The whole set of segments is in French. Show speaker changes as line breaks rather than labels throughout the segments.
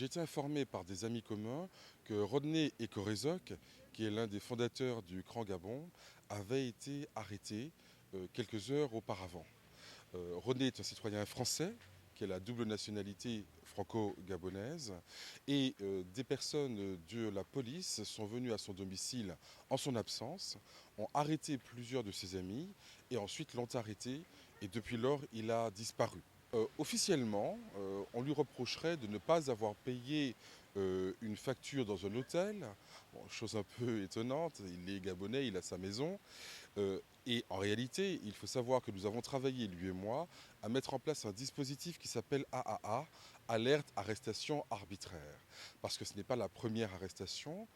J'ai été informé par des amis communs que Rodney Ekorezok, qui est l'un des fondateurs du Grand Gabon, avait été arrêté quelques heures auparavant. Rodney est un citoyen français qui a la double nationalité franco-gabonaise et des personnes de la police sont venues à son domicile en son absence, ont arrêté plusieurs de ses amis et ensuite l'ont arrêté et depuis lors il a disparu. Officiellement, on lui reprocherait de ne pas avoir payé une facture dans un hôtel. Bon, chose un peu étonnante, il est gabonais, il a sa maison. Et en réalité, il faut savoir que nous avons travaillé, lui et moi, à mettre en place un dispositif qui s'appelle AAA, Alerte Arrestation Arbitraire. Parce que ce n'est pas la première arrestation.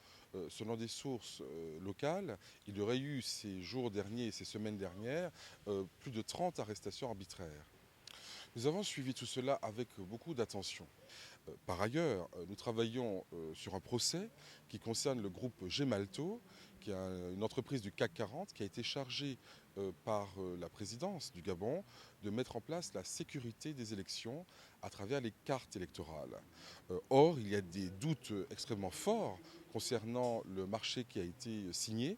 Selon des sources locales, il y aurait eu ces jours derniers et ces semaines dernières plus de 30 arrestations arbitraires. Nous avons suivi tout cela avec beaucoup d'attention. Par ailleurs, nous travaillons sur un procès qui concerne le groupe Gemalto, qui est une entreprise du CAC 40 qui a été chargée par la présidence du Gabon de mettre en place la sécurité des élections à travers les cartes électorales. Or, il y a des doutes extrêmement forts concernant le marché qui a été signé.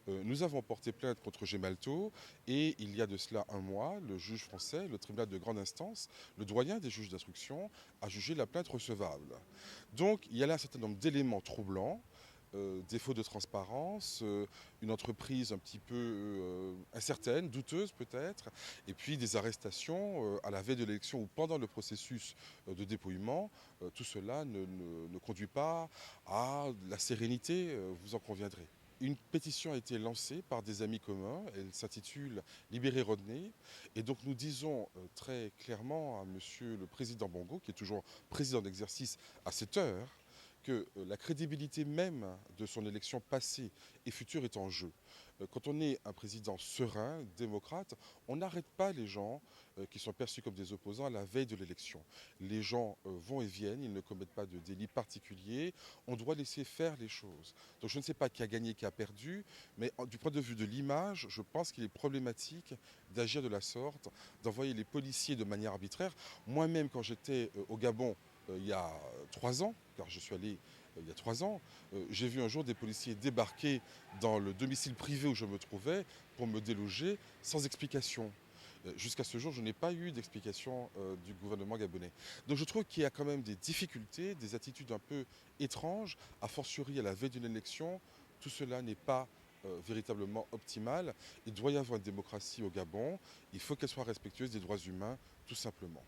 Nous avons porté plainte contre Gemalto et il y a de cela un mois, le juge français, le tribunal de grande instance, le doyen des juges d'instruction, a jugé la plainte recevable. Donc il y a là un certain nombre d'éléments troublants. Défaut de transparence, une entreprise un petit peu incertaine, douteuse peut-être, et puis des arrestations à la veille de l'élection ou pendant le processus de dépouillement. Tout cela ne conduit pas à la sérénité, vous en conviendrez. Une pétition a été lancée par des amis communs, elle s'intitule Libérer Rodney. Et donc nous disons très clairement à monsieur le président Bongo, qui est toujours président d'exercice à cette heure, que la crédibilité même de son élection passée et future est en jeu. Quand on est un président serein, démocrate, on n'arrête pas les gens qui sont perçus comme des opposants à la veille de l'élection. Les gens vont et viennent, ils ne commettent pas de délit particulier, on doit laisser faire les choses. Donc je ne sais pas qui a gagné, qui a perdu, mais du point de vue de l'image, je pense qu'il est problématique d'agir de la sorte, d'envoyer les policiers de manière arbitraire. Moi-même, quand j'étais au Gabon, il y a 3 ans, car je suis allé il y a 3 ans, j'ai vu un jour des policiers débarquer dans le domicile privé où je me trouvais pour me déloger sans explication. Jusqu'à ce jour, je n'ai pas eu d'explication du gouvernement gabonais. Donc je trouve qu'il y a quand même des difficultés, des attitudes un peu étranges, a fortiori à la veille d'une élection. Tout cela n'est pas véritablement optimal. Il doit y avoir une démocratie au Gabon. Il faut qu'elle soit respectueuse des droits humains, tout simplement.